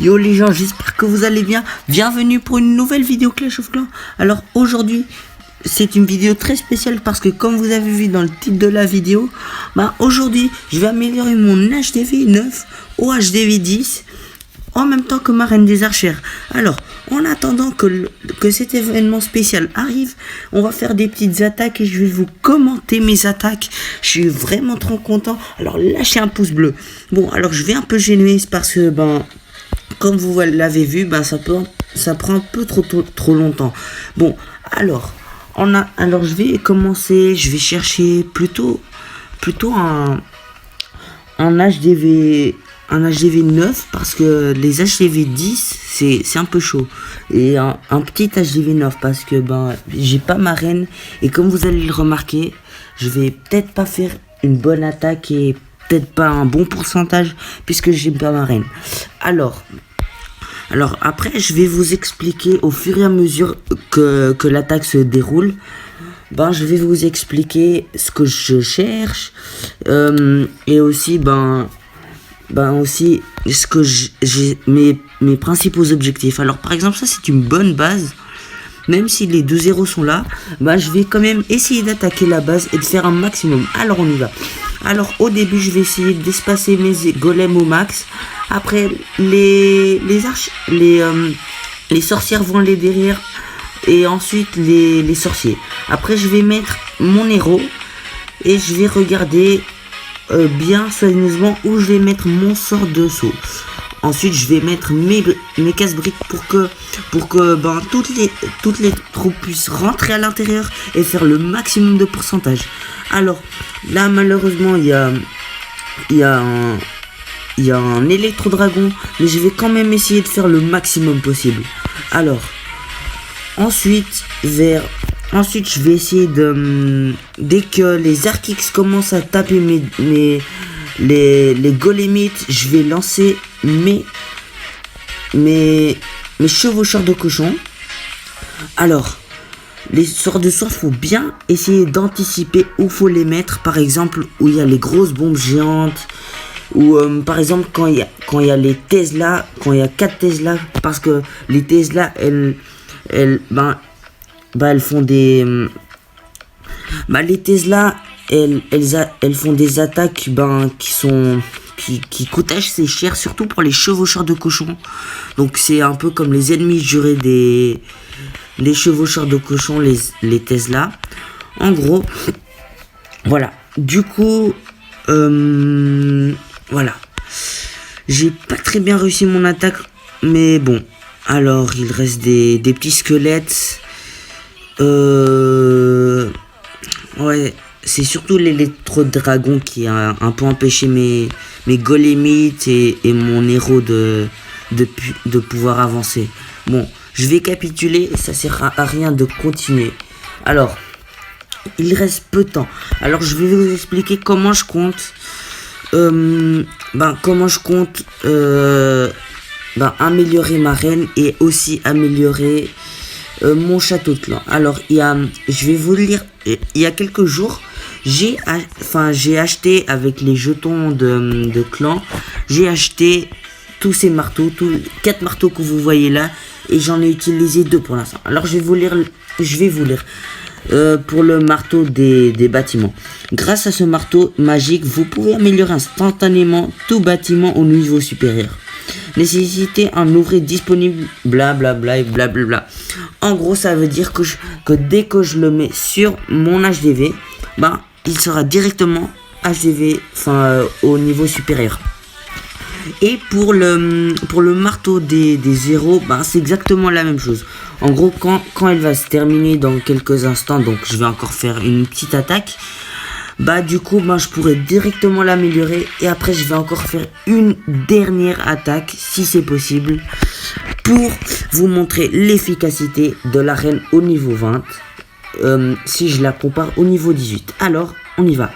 Yo les gens, j'espère que vous allez bien. Bienvenue pour une nouvelle vidéo Clash of Clans. Alors aujourd'hui, c'est une vidéo très spéciale parce que comme vous avez vu dans le titre de la vidéo, aujourd'hui, je vais améliorer mon HDV 9 au HDV 10 en même temps que ma reine des archères. Alors, en attendant que cet événement spécial arrive, on va faire des petites attaques et je vais vous commenter mes attaques. Je suis vraiment trop content. Alors, lâchez un pouce bleu. Bon, alors je vais un peu gêner parce que, comme vous l'avez vu, ça prend un peu trop longtemps. Bon, alors je vais commencer. Je vais chercher plutôt un HDV 9 parce que les HDV 10 c'est un peu chaud, et un petit HDV 9 parce que j'ai pas ma reine, et comme vous allez le remarquer, je vais peut-être pas faire une bonne attaque et peut-être pas un bon pourcentage puisque j'ai pas ma reine. Alors après je vais vous expliquer au fur et à mesure que l'attaque se déroule. Je vais vous expliquer ce que je cherche, et aussi aussi ce que j'ai mes principaux objectifs. Alors par exemple, ça c'est une bonne base. Même si les 2 zéros sont là, je vais quand même essayer d'attaquer la base et de faire un maximum. Alors on y va. Alors au début je vais essayer d'espacer mes golems au max. Après les sorcières vont aller derrière, et ensuite les sorciers. Après je vais mettre mon héros et je vais regarder bien soigneusement où je vais mettre mon sort de saut. Ensuite je vais mettre mes casse-briques pour que toutes les troupes puissent rentrer à l'intérieur et faire le maximum de pourcentage. Alors là malheureusement il y a un électro-dragon, mais je vais quand même essayer de faire le maximum possible. Alors ensuite je vais essayer dès que les Archix commencent à taper les golémites, je vais lancer mes chevaucheurs de cochon. Alors les sorts de sang, faut bien essayer d'anticiper où faut les mettre. Par exemple où il y a les grosses bombes géantes, ou par exemple quand il y a les Tesla, quand il y a 4 Tesla, parce que les Tesla elles font des les Tesla elles font des attaques qui coûtent assez cher, surtout pour les chevaucheurs de cochon. Donc c'est un peu comme les ennemis jurés des chevaucheurs de cochon, les Tesla. En gros, voilà. Du coup, voilà. J'ai pas très bien réussi mon attaque, mais bon. Alors, il reste des petits squelettes. Ouais, c'est surtout l'électro-dragon qui a un peu empêché mes golémites et mon héros de pouvoir avancer. Bon, je vais capituler, ça sert à rien de continuer. Alors, il reste peu de temps. Alors, je vais vous expliquer comment je compte. Améliorer ma reine et aussi améliorer mon château de clan. Alors je vais vous le lire. Il y a quelques jours, j'ai acheté avec les jetons de clan, j'ai acheté tous ces marteaux, tous 4 marteaux que vous voyez là, et j'en ai utilisé 2 pour l'instant. Alors je vais vous lire pour le marteau des bâtiments. Grâce à ce marteau magique, vous pouvez améliorer instantanément tout bâtiment au niveau supérieur. Nécessité un ouvrier disponible, blablabla et blablabla. En gros, ça veut dire que dès que je le mets sur mon HDV, il sera directement HDV, au niveau supérieur. Et pour le marteau des zéros, c'est exactement la même chose. En gros, quand elle va se terminer dans quelques instants, donc je vais encore faire une petite attaque, du coup je pourrais directement l'améliorer, et après je vais encore faire une dernière attaque si c'est possible pour vous montrer l'efficacité de la reine au niveau 20, si je la compare au niveau 18. Alors on y va.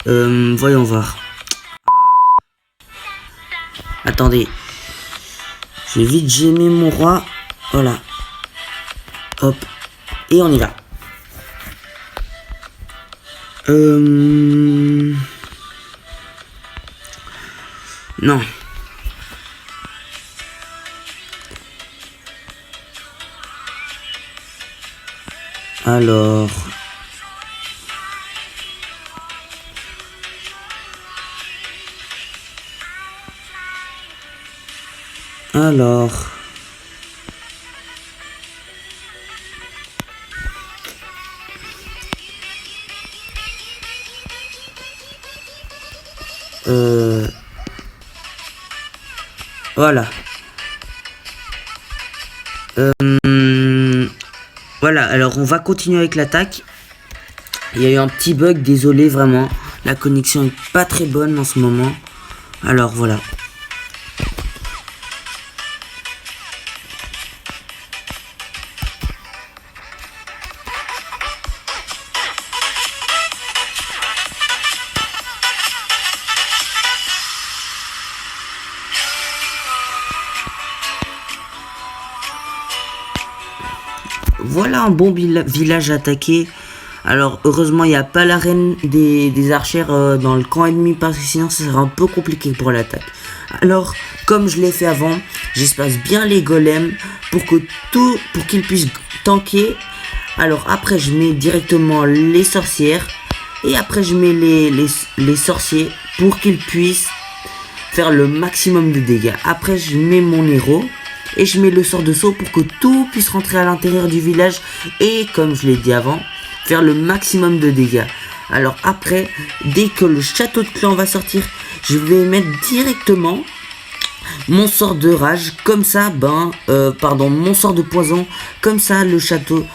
Voyons voir. Attendez, je vais vite gemmer mon roi. Voilà. Hop, et on y va. Non. Alors... Alors... Voilà. Voilà, alors on va continuer avec l'attaque. Il y a eu un petit bug, désolé vraiment. La connexion est pas très bonne en ce moment. Alors voilà. Voilà un bon village attaqué. Alors heureusement il n'y a pas la reine des archères dans le camp ennemi, parce que sinon ça serait un peu compliqué pour l'attaque. Alors comme je l'ai fait avant, j'espace bien les golems pour qu'ils puissent tanker. Alors après je mets directement les sorcières, et après je mets les sorciers pour qu'ils puissent faire le maximum de dégâts. Après je mets mon héros et je mets le sort de saut pour que tout puisse rentrer à l'intérieur du village, et comme je l'ai dit avant, faire le maximum de dégâts. Alors après, dès que le château de clan va sortir, je vais mettre directement mon sort de rage, comme ça, mon sort de poison, comme ça le château,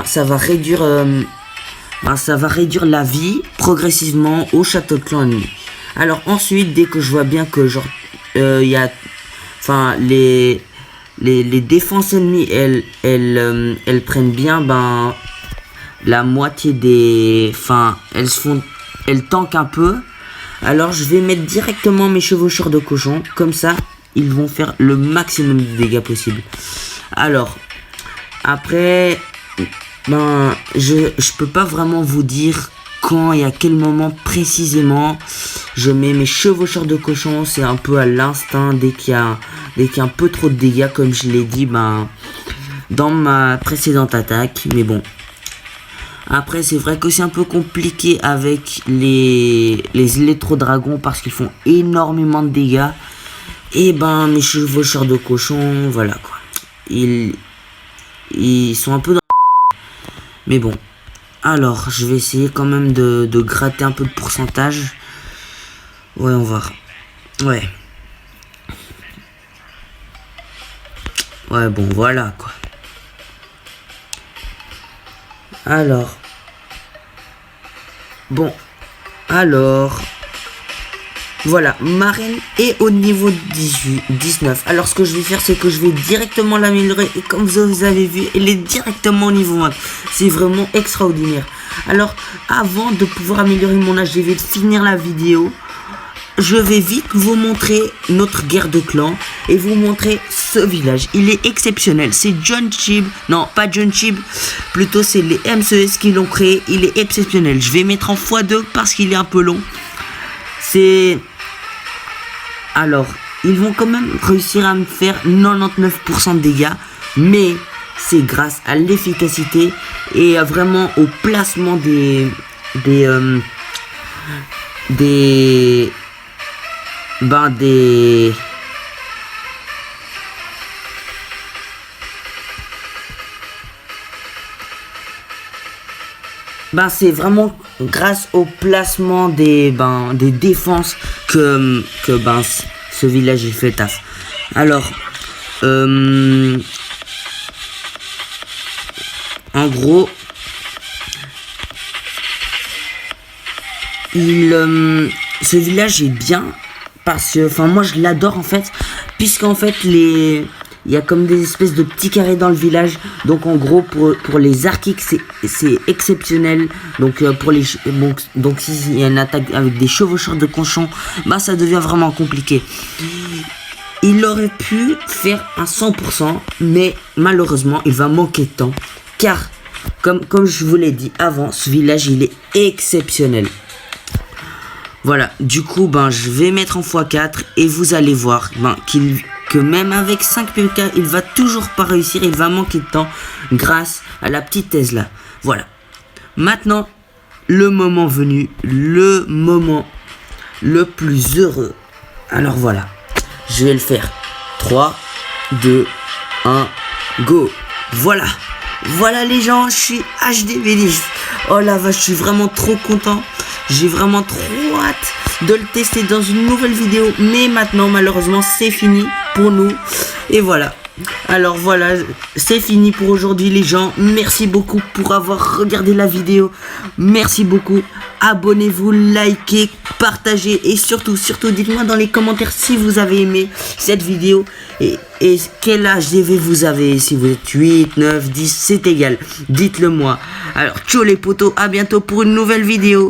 ça va réduire la vie progressivement au château de clan ennemi. Alors ensuite, dès que je vois bien que les défenses ennemies, elles prennent bien, la moitié des... elles tankent un peu. Alors je vais mettre directement mes chevaucheurs de cochon. Comme ça, ils vont faire le maximum de dégâts possible. Alors, après, je peux pas vraiment vous dire quand et à quel moment précisément je mets mes chevaucheurs de cochon. C'est un peu à l'instinct, dès qu'il y a un peu trop de dégâts, comme je l'ai dit dans ma précédente attaque. Mais bon, après c'est vrai que c'est un peu compliqué avec les électro-dragons, parce qu'ils font énormément de dégâts. Et mes chevaucheurs de cochon, voilà quoi, ils sont un peu dans... Mais bon, alors je vais essayer quand même de gratter un peu de pourcentage. Ouais, on va... Ouais, bon, voilà, quoi. Alors... Bon. Alors... Voilà, ma reine est au niveau 19. Alors ce que je vais faire, c'est que je vais directement l'améliorer. Et comme vous avez vu, elle est directement au niveau 1. C'est vraiment extraordinaire. Alors, avant de pouvoir améliorer mon HDV, de finir la vidéo, je vais vite vous montrer notre guerre de clans et vous montrer ce village. Il est exceptionnel. C'est John Chib. Non, pas John Chib. Plutôt, c'est les MCS qui l'ont créé. Il est exceptionnel. Je vais mettre en x2 parce qu'il est un peu long. Alors, ils vont quand même réussir à me faire 99% de dégâts, mais c'est grâce à l'efficacité et vraiment au placement c'est vraiment grâce au placement des défenses que ce village il fait taf. Alors en gros, ce village est bien parce que moi je l'adore en fait, puisqu'en fait il y a comme des espèces de petits carrés dans le village. Donc en gros pour les archiques c'est exceptionnel. Donc donc s'il y a une attaque avec des chevaucheurs de cochon, ça devient vraiment compliqué. Il aurait pu faire un 100%, mais malheureusement il va manquer de temps, car comme je vous l'ai dit avant, ce village il est exceptionnel. Voilà, du coup, ben, je vais mettre en x4 et vous allez voir ben, que même avec 5 PK, il va toujours pas réussir, il va manquer de temps grâce à la petite Tesla. Voilà. Maintenant, le moment venu, le moment le plus heureux. Alors voilà, je vais le faire. 3, 2, 1, go. Voilà. Voilà les gens, je suis HDV10. Oh la vache, je suis vraiment trop content. J'ai vraiment trop hâte de le tester dans une nouvelle vidéo. Mais maintenant, malheureusement, c'est fini pour nous. Et voilà. Alors voilà, c'est fini pour aujourd'hui les gens. Merci beaucoup pour avoir regardé la vidéo. Merci beaucoup. Abonnez-vous, likez, partagez. Et surtout, dites-moi dans les commentaires si vous avez aimé cette vidéo. Et quel HDV vous avez. Si vous êtes 8, 9, 10, c'est égal. Dites-le moi. Alors, ciao les potos, à bientôt pour une nouvelle vidéo.